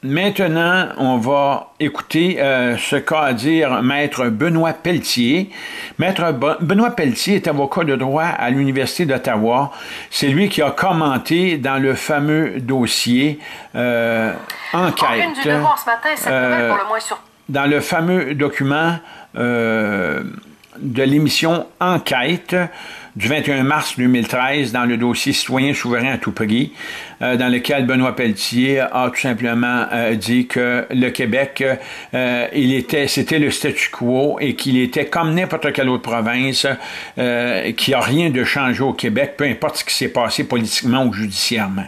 Maintenant, on va écouter ce qu'a à dire Maître Benoît Pelletier. Maître Benoît Pelletier est avocat de droit à l'Université d'Ottawa. C'est lui qui a commenté dans le fameux dossier Enquête. Une du Devoir ce matin, cette nouvelle pour le moins sur... Dans le fameux document de l'émission Enquête du 21 mars 2013 dans le dossier Citoyen souverain à tout prix, dans lequel Benoît Pelletier a tout simplement dit que le Québec, c'était le statu quo et qu'il était comme n'importe quelle autre province, qu'il n'y a rien de changé au Québec, peu importe ce qui s'est passé politiquement ou judiciairement.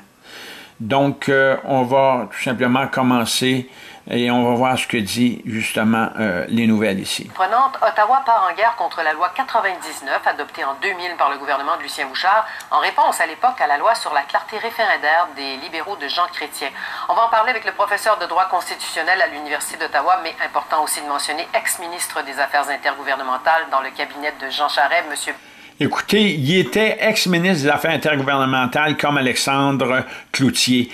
Donc, on va tout simplement commencer et on va voir ce que dit justement les nouvelles ici. Prenante, Ottawa part en guerre contre la loi 99, adoptée en 2000 par le gouvernement de Lucien Bouchard, en réponse à l'époque à la loi sur la clarté référendaire des libéraux de Jean Chrétien. On va en parler avec le professeur de droit constitutionnel à l'Université d'Ottawa, mais important aussi de mentionner, ex-ministre des Affaires intergouvernementales dans le cabinet de Jean Charest, monsieur... Écoutez, il était ex-ministre des Affaires intergouvernementales comme Alexandre Cloutier.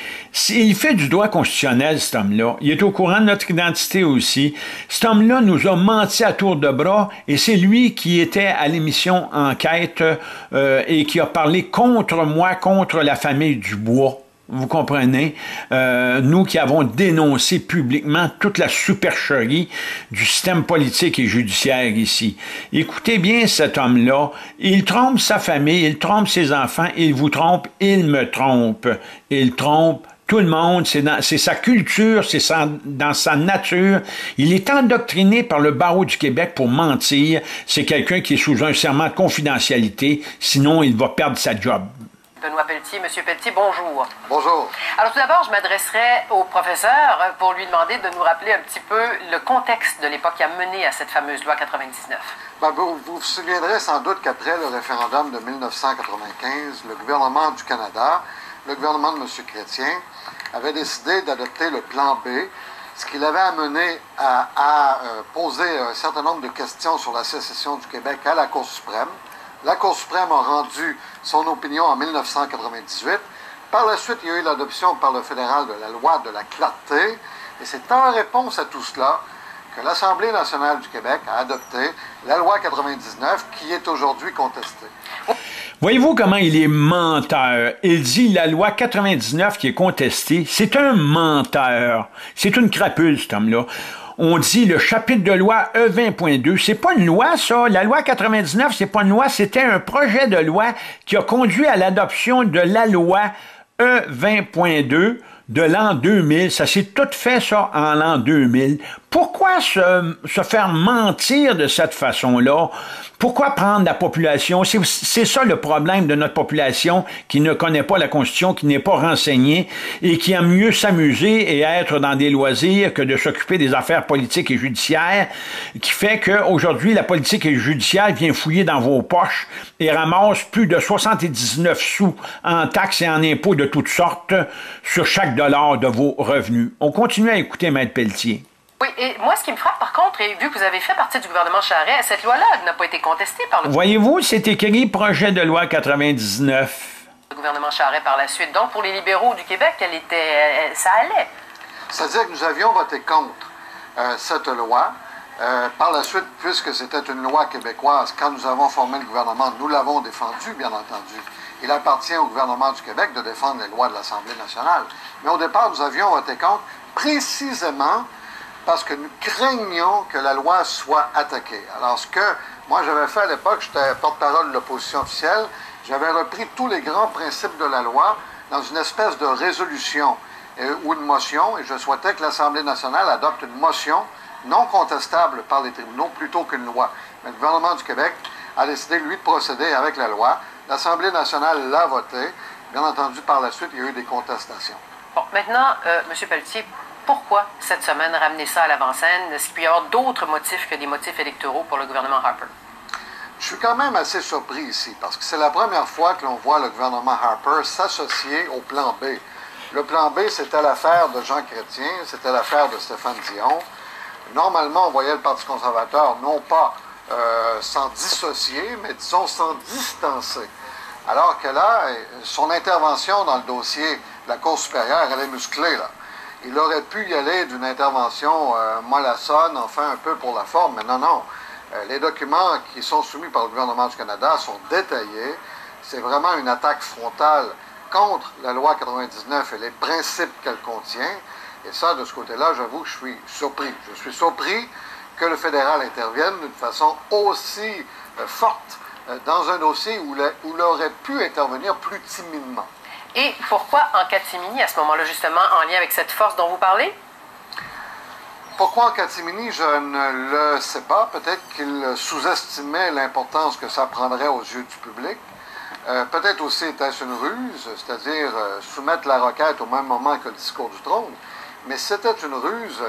Il fait du droit constitutionnel, cet homme-là. Il est au courant de notre identité aussi. Cet homme-là nous a menti à tour de bras et c'est lui qui était à l'émission Enquête et qui a parlé contre moi, contre la famille Dubois. Vous comprenez? Nous qui avons dénoncé publiquement toute la supercherie du système politique et judiciaire ici. Écoutez bien cet homme-là. Il trompe sa famille, il trompe ses enfants, il vous trompe, il me trompe. Il trompe tout le monde, c'est sa culture, dans sa nature. Il est endoctriné par le barreau du Québec pour mentir. C'est quelqu'un qui est sous un serment de confidentialité, sinon il va perdre sa job. Benoît Pelletier. Monsieur Pelletier, bonjour. Bonjour. Alors tout d'abord, je m'adresserai au professeur pour lui demander de nous rappeler un petit peu le contexte de l'époque qui a mené à cette fameuse loi 99. Vous vous souviendrez sans doute qu'après le référendum de 1995, le gouvernement du Canada, le gouvernement de M. Chrétien, avait décidé d'adopter le plan B, ce qui l'avait amené à poser un certain nombre de questions sur la sécession du Québec à la Cour suprême. La Cour suprême a rendu son opinion en 1998. Par la suite, il y a eu l'adoption par le fédéral de la loi de la clarté. Et c'est en réponse à tout cela que l'Assemblée nationale du Québec a adopté la loi 99 qui est aujourd'hui contestée. Voyez-vous comment il est menteur? Il dit la loi 99 qui est contestée, c'est un menteur. C'est une crapule, cet homme-là. On dit le chapitre de loi E20.2, c'est pas une loi, ça. La loi 99, c'est pas une loi, c'était un projet de loi qui a conduit à l'adoption de la loi E20.2 de l'an 2000. Ça s'est tout fait, ça, en l'an 2000. Pourquoi se faire mentir de cette façon-là? Pourquoi prendre la population? C'est ça le problème de notre population qui ne connaît pas la Constitution, qui n'est pas renseignée et qui aime mieux s'amuser et être dans des loisirs que de s'occuper des affaires politiques et judiciaires, qui fait qu'aujourd'hui, la politique et judiciaire vient fouiller dans vos poches et ramasse plus de 79 sous en taxes et en impôts de toutes sortes sur chaque dollar de vos revenus. On continue à écouter Maître Pelletier. Oui, et moi, ce qui me frappe, par contre, et vu que vous avez fait partie du gouvernement Charest, cette loi-là n'a pas été contestée par le... Voyez-vous, c'est écrit projet de loi 99. Le gouvernement Charest par la suite. Donc, pour les libéraux du Québec, ça allait. C'est-à-dire que nous avions voté contre cette loi. Par la suite, puisque c'était une loi québécoise, quand nous avons formé le gouvernement, nous l'avons défendue, bien entendu. Il appartient au gouvernement du Québec de défendre les lois de l'Assemblée nationale. Mais au départ, nous avions voté contre précisément parce que nous craignions que la loi soit attaquée. Alors, ce que moi j'avais fait à l'époque, j'étais porte-parole de l'opposition officielle, j'avais repris tous les grands principes de la loi dans une espèce de résolution ou une motion, et je souhaitais que l'Assemblée nationale adopte une motion non contestable par les tribunaux plutôt qu'une loi. Mais le gouvernement du Québec a décidé, lui, de procéder avec la loi. L'Assemblée nationale l'a voté. Bien entendu, par la suite, il y a eu des contestations. Bon, maintenant, M. Pelletier, pourquoi cette semaine ramener ça à l'avant-scène? Est-ce qu'il peut y avoir d'autres motifs que des motifs électoraux pour le gouvernement Harper? Je suis quand même assez surpris ici, parce que c'est la première fois que l'on voit le gouvernement Harper s'associer au plan B. Le plan B, c'était l'affaire de Jean Chrétien, c'était l'affaire de Stéphane Dion. Normalement, on voyait le Parti conservateur non pas s'en dissocier, mais disons s'en distancer. Alors que là, son intervention dans le dossier de la Cour supérieure, elle est musclée, là. Il aurait pu y aller d'une intervention mollassonne, enfin un peu pour la forme, mais non, non. Les documents qui sont soumis par le gouvernement du Canada sont détaillés. C'est vraiment une attaque frontale contre la loi 99 et les principes qu'elle contient. Et ça, de ce côté-là, j'avoue que je suis surpris. Je suis surpris que le fédéral intervienne d'une façon aussi forte dans un dossier où il aurait pu intervenir plus timidement. Et pourquoi en catimini à ce moment-là, justement, en lien avec cette force dont vous parlez? Pourquoi en catimini, je ne le sais pas. Peut-être qu'il sous-estimait l'importance que ça prendrait aux yeux du public. Peut-être aussi était-ce une ruse, c'est-à-dire soumettre la requête au même moment que le discours du trône. Mais c'était une ruse,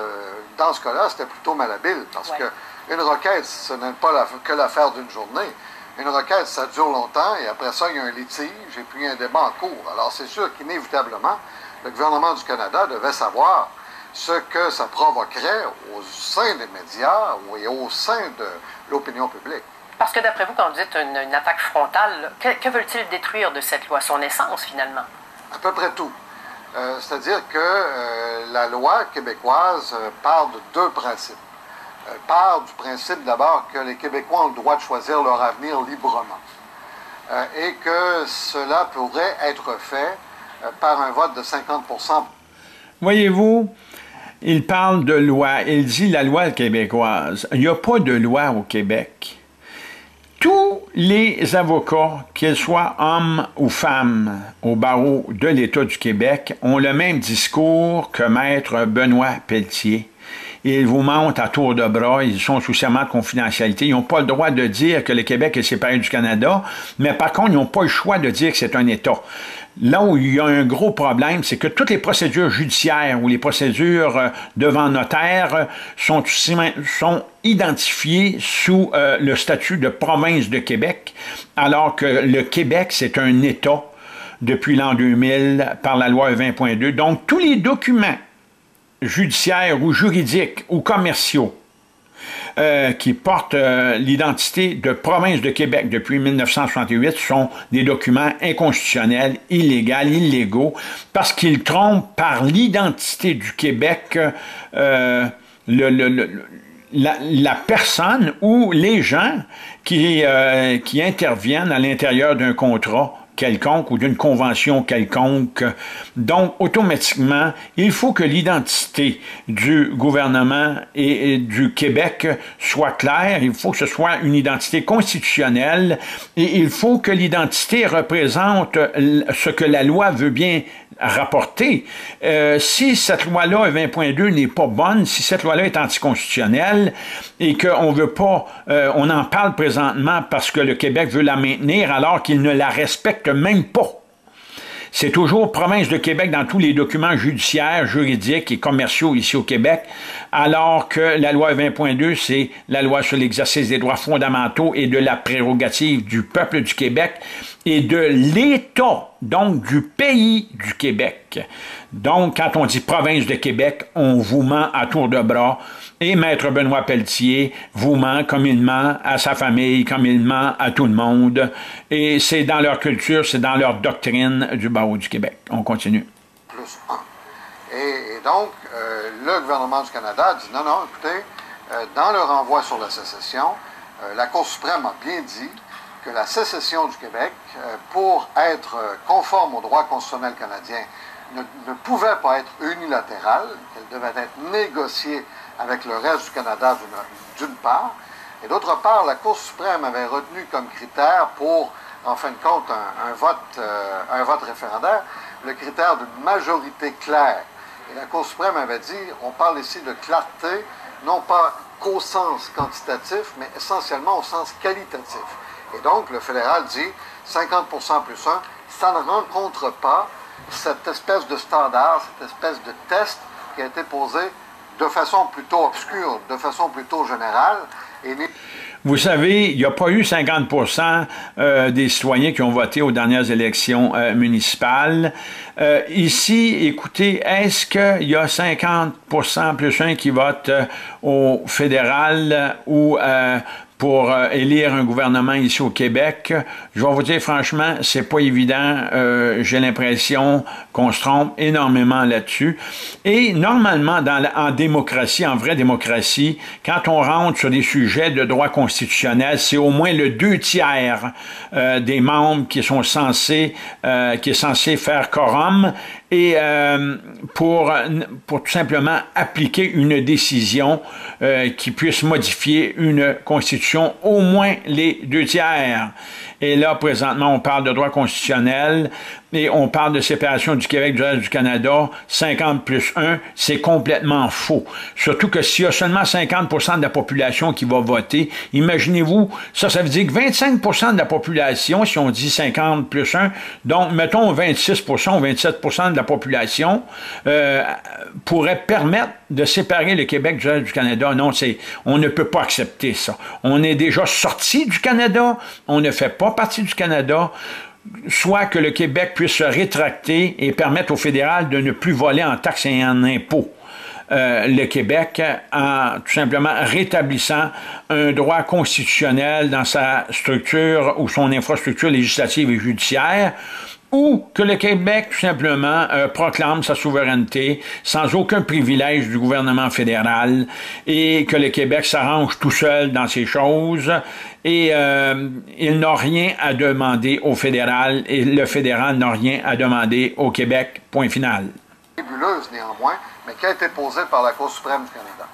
dans ce cas-là, c'était plutôt malhabile, parce qu'une requête, ce n'est pas que l'affaire d'une journée. Une requête, ça dure longtemps, et après ça, il y a un litige, et puis un débat en cours. Alors, c'est sûr qu'inévitablement, le gouvernement du Canada devait savoir ce que ça provoquerait au sein des médias et au sein de l'opinion publique. Parce que d'après vous, quand vous dites une attaque frontale, que veulent-ils détruire de cette loi, son essence, finalement? À peu près tout. C'est-à-dire que la loi québécoise part de deux principes. Part du principe d'abord que les Québécois ont le droit de choisir leur avenir librement et que cela pourrait être fait par un vote de 50%. Voyez-vous, il parle de loi, il dit la loi québécoise. Il n'y a pas de loi au Québec. Tous les avocats, qu'ils soient hommes ou femmes au barreau de l'État du Québec, ont le même discours que Maître Benoît Pelletier. Ils vous mentent à tour de bras, ils sont sous serment de confidentialité. Ils n'ont pas le droit de dire que le Québec est séparé du Canada, mais par contre, ils n'ont pas le choix de dire que c'est un État. Là où il y a un gros problème, c'est que toutes les procédures judiciaires ou les procédures devant notaire sont identifiées sous le statut de province de Québec, alors que le Québec, c'est un État depuis l'an 2000 par la loi 20.2. Donc, tous les documents judiciaires ou juridiques ou commerciaux qui portent l'identité de province de Québec depuis 1968 sont des documents inconstitutionnels, illégaux, parce qu'ils trompent par l'identité du Québec la personne ou les gens qui interviennent à l'intérieur d'un contrat quelconque ou d'une convention quelconque. Donc, automatiquement, il faut que l'identité du gouvernement et du Québec soit claire, il faut que ce soit une identité constitutionnelle et il faut que l'identité représente ce que la loi veut bien rapporter. Si cette loi-là, 20.2, n'est pas bonne, si cette loi-là est anticonstitutionnelle et qu'on veut pas, on en parle présentement parce que le Québec veut la maintenir alors qu'il ne la respecte même pas. C'est toujours province de Québec dans tous les documents judiciaires, juridiques et commerciaux ici au Québec, alors que la loi 20.2, c'est la loi sur l'exercice des droits fondamentaux et de la prérogative du peuple du Québec et de l'État, donc du pays du Québec. Donc, quand on dit province de Québec, on vous ment à tour de bras. Et Maître Benoît Pelletier vous ment comme il ment à sa famille, comme il ment à tout le monde. Et c'est dans leur culture, c'est dans leur doctrine du barreau du Québec. On continue. Plus un. Et donc, le gouvernement du Canada dit non, écoutez, dans le renvoi sur la sécession, la Cour suprême a bien dit que la sécession du Québec, pour être conforme au droit constitutionnel canadien, ne pouvait pas être unilatérale, qu'elle devait être négociée avec le reste du Canada d'une part, et d'autre part, la Cour suprême avait retenu comme critère pour, en fin de compte, un vote référendaire, le critère d'une majorité claire. Et la Cour suprême avait dit, on parle ici de clarté, non pas qu'au sens quantitatif, mais essentiellement au sens qualitatif. Et donc, le fédéral dit 50% plus 1, ça ne rencontre pas cette espèce de standard, cette espèce de test qui a été posé de façon plutôt obscure, de façon plutôt générale. Vous savez, il n'y a pas eu 50% des citoyens qui ont voté aux dernières élections municipales. Ici, écoutez, est-ce qu'il y a 50% plus 1 qui votent au fédéral ou pour élire un gouvernement ici au Québec. Je vais vous dire franchement, c'est pas évident. J'ai l'impression qu'on se trompe énormément là-dessus. Et normalement, en démocratie, en vraie démocratie, quand on rentre sur des sujets de droit constitutionnel, c'est au moins le 2/3 des membres qui est censé faire quorum et pour tout simplement appliquer une décision qui puisse modifier une constitution, au moins les 2/3. Et là, présentement, on parle de droit constitutionnel et on parle de séparation du Québec du reste du Canada. 50+1, c'est complètement faux. Surtout que s'il y a seulement 50% de la population qui va voter, imaginez-vous, ça veut dire que 25% de la population, si on dit 50+1, donc mettons 26% ou 27% de la population, pourrait permettre de séparer le Québec du reste du Canada. Non, on ne peut pas accepter ça. On est déjà sorti du Canada, on ne fait pas partie du Canada, soit que le Québec puisse se rétracter et permettre au fédéral de ne plus voler en taxes et en impôts. Le Québec en tout simplement rétablissant un droit constitutionnel dans sa structure ou son infrastructure législative et judiciaire, ou que le Québec, tout simplement, proclame sa souveraineté sans aucun privilège du gouvernement fédéral et que le Québec s'arrange tout seul dans ces choses et il n'a rien à demander au fédéral et le fédéral n'a rien à demander au Québec, point final. Nébuleuse néanmoins, mais qui a été posée par la Cour suprême du Canada.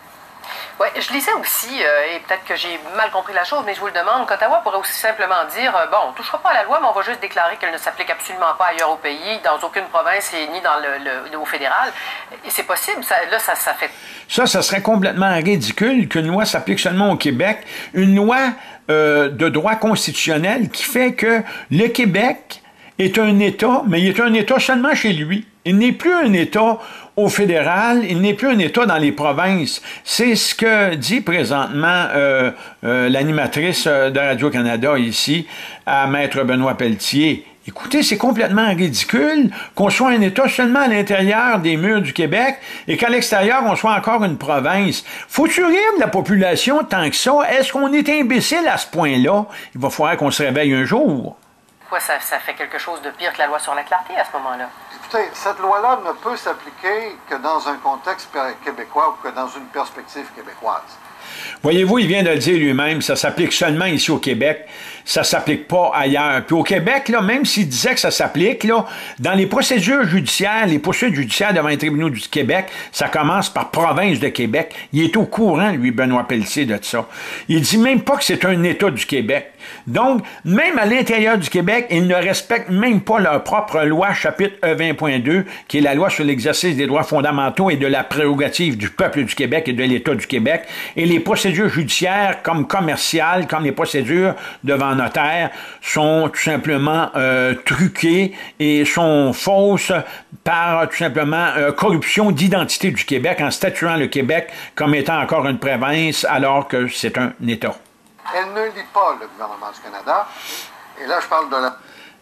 Oui, je lisais aussi, et peut-être que j'ai mal compris la chose, mais je vous le demande, qu'Ottawa pourrait aussi simplement dire, bon, on ne touchera pas à la loi, mais on va juste déclarer qu'elle ne s'applique absolument pas ailleurs au pays, dans aucune province et ni dans au fédéral. Et c'est possible, ça fait... Ça serait complètement ridicule qu'une loi s'applique seulement au Québec, une loi de droit constitutionnel qui fait que le Québec est un État, mais il est un État seulement chez lui. Il n'est plus un État au fédéral, il n'est plus un État dans les provinces. C'est ce que dit présentement l'animatrice de Radio-Canada ici, à Maître Benoît Pelletier. Écoutez, c'est complètement ridicule qu'on soit un État seulement à l'intérieur des murs du Québec et qu'à l'extérieur, on soit encore une province. Faut-tu rire de la population tant que ça? Est-ce qu'on est imbécile à ce point-là? Il va falloir qu'on se réveille un jour. Ça fait quelque chose de pire que la loi sur la clarté à ce moment-là. Écoutez, cette loi-là ne peut s'appliquer que dans un contexte québécois ou que dans une perspective québécoise. Voyez-vous, il vient de le dire lui-même, ça s'applique seulement ici au Québec, ça s'applique pas ailleurs. Puis au Québec, là, même s'il disait que ça s'applique, là, dans les procédures judiciaires, les poursuites judiciaires devant les tribunaux du Québec, ça commence par province de Québec. Il est au courant, lui, Benoît Pelletier, de ça. Il dit même pas que c'est un État du Québec. Donc, même à l'intérieur du Québec, ils ne respectent même pas leur propre loi, chapitre E20.2, qui est la loi sur l'exercice des droits fondamentaux et de la prérogative du peuple du Québec et de l'État du Québec. Et les procédures judiciaires, comme commerciales, comme les procédures devant notaire, sont tout simplement truquées et sont fausses par tout simplement corruption d'identité du Québec en statuant le Québec comme étant encore une province alors que c'est un État. Elle ne lit pas le gouvernement du Canada. Et là, je parle de la...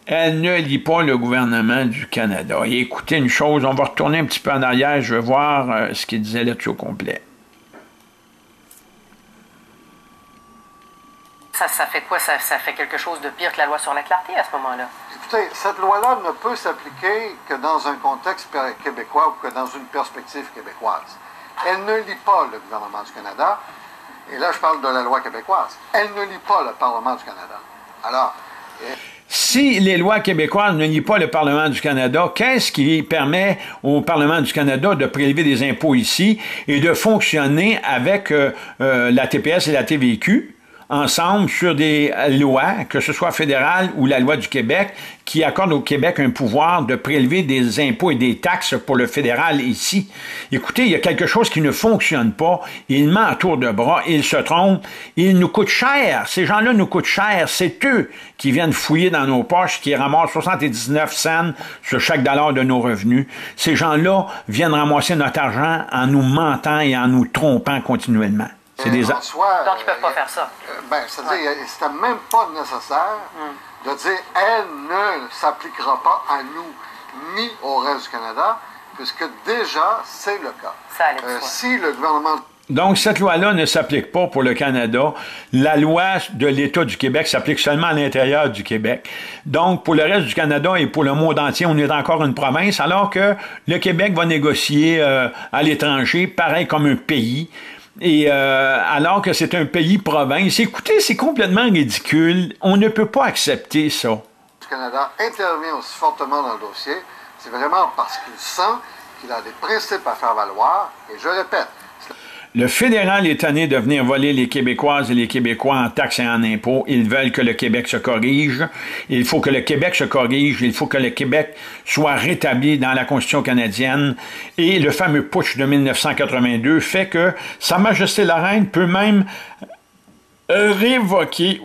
Elle ne lit pas le gouvernement du Canada. Et écoutez une chose, on va retourner un petit peu en arrière, je vais voir ce qu'il disait là-dessus au complet. Ça fait quoi? Ça fait quelque chose de pire que la loi sur la clarté à ce moment-là? Écoutez, cette loi-là ne peut s'appliquer que dans un contexte québécois ou que dans une perspective québécoise. Elle ne lit pas le gouvernement du Canada. Et là, je parle de la loi québécoise. Elle ne lit pas le Parlement du Canada. Alors... Si les lois québécoises ne lient pas le Parlement du Canada, qu'est-ce qui permet au Parlement du Canada de prélever des impôts ici et de fonctionner avec la TPS et la TVQ ensemble sur des lois, que ce soit fédérale ou la loi du Québec, qui accorde au Québec un pouvoir de prélever des impôts et des taxes pour le fédéral ici. Écoutez, il y a quelque chose qui ne fonctionne pas. Il ment à tour de bras, il se trompe, il nous coûte cher. Ces gens-là nous coûtent cher. C'est eux qui viennent fouiller dans nos poches, qui ramassent 79 cents sur chaque dollar de nos revenus. Ces gens-là viennent ramasser notre argent en nous mentant et en nous trompant continuellement. C'est des... Donc, ils ne peuvent pas faire ça. C'est-à-dire, c'était même pas nécessaire de dire « elle ne s'appliquera pas à nous ni au reste du Canada », puisque déjà, c'est le cas. Ça allait de soi. Si le gouvernement... Donc, cette loi-là ne s'applique pas pour le Canada. La loi de l'État du Québec s'applique seulement à l'intérieur du Québec. Donc, pour le reste du Canada et pour le monde entier, on est encore une province, alors que le Québec va négocier à l'étranger, pareil comme un pays. Et alors que c'est un pays-province. Écoutez, c'est complètement ridicule. On ne peut pas accepter ça. Le Canada intervient aussi fortement dans le dossier, c'est vraiment parce qu'il sent qu'il a des principes à faire valoir. Et je répète, le fédéral est tanné de venir voler les Québécoises et les Québécois en taxes et en impôts. Ils veulent que le Québec se corrige. Il faut que le Québec se corrige. Il faut que le Québec soit rétabli dans la Constitution canadienne. Et le fameux putsch de 1982 fait que Sa Majesté la Reine peut même révoquer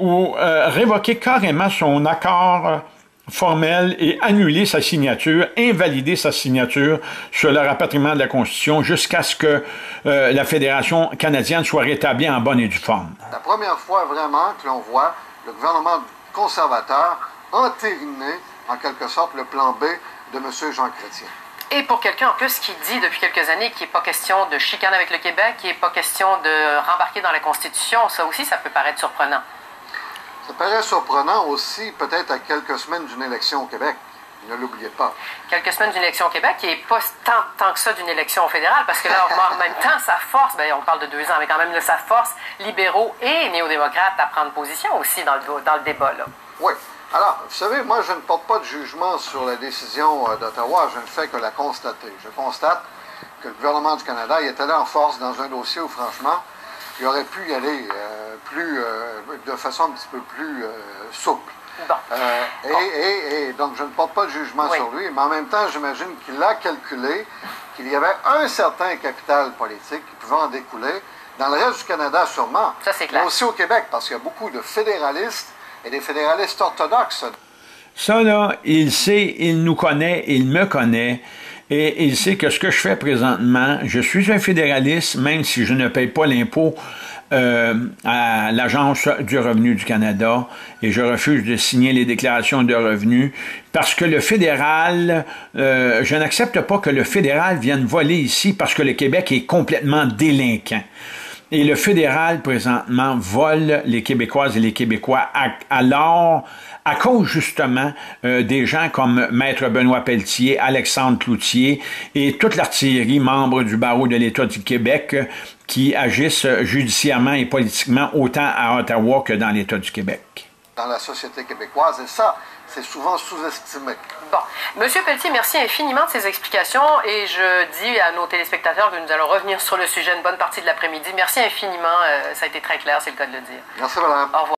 carrément son accord formel et annuler sa signature, invalider sa signature sur le rapatriement de la Constitution jusqu'à ce que la Fédération canadienne soit rétablie en bonne et due forme. La première fois vraiment que l'on voit le gouvernement conservateur entériner en quelque sorte le plan B de M. Jean Chrétien. Et pour quelqu'un en plus qui dit depuis quelques années qu'il n'est pas question de chicane avec le Québec, qu'il n'est pas question de rembarquer dans la Constitution, ça aussi, ça peut paraître surprenant. Ça paraît surprenant aussi, peut-être à quelques semaines d'une élection au Québec. Ne l'oubliez pas. Quelques semaines d'une élection au Québec, qui n'est pas tant que ça d'une élection fédérale, parce que là, en même temps, ça force, on parle de 2 ans, mais quand même, là, ça force libéraux et néo-démocrates à prendre position aussi dans le débat, là. Oui. Alors, vous savez, moi, je ne porte pas de jugement sur la décision d'Ottawa, je ne fais que la constater. Je constate que le gouvernement du Canada il est allé en force dans un dossier où, franchement, il aurait pu y aller de façon un petit peu plus souple. Bon. Et donc, je ne porte pas de jugement sur lui, mais en même temps, j'imagine qu'il a calculé qu'il y avait un certain capital politique qui pouvait en découler, dans le reste du Canada sûrement, ça, c'est clair. mais aussi au Québec, parce qu'il y a beaucoup de fédéralistes et des fédéralistes orthodoxes. Ça, là, il sait, il nous connaît, il me connaît, et il sait que ce que je fais présentement, je suis un fédéraliste, même si je ne paye pas l'impôt à l'Agence du revenu du Canada, et je refuse de signer les déclarations de revenus, parce que le fédéral, je n'accepte pas que le fédéral vienne voler ici, parce que le Québec est complètement délinquant. Et le fédéral, présentement, vole les Québécoises et les Québécois à cause, justement, des gens comme Maître Benoît Pelletier, Alexandre Cloutier et toute l'artillerie membre du barreau de l'État du Québec qui agissent judiciairement et politiquement autant à Ottawa que dans l'État du Québec. Dans la société québécoise, et ça, c'est souvent sous-estimé. Bon. Monsieur Pelletier, merci infiniment de ces explications et je dis à nos téléspectateurs que nous allons revenir sur le sujet une bonne partie de l'après-midi. Merci infiniment, ça a été très clair, c'est le cas de le dire. Merci, madame. Au revoir.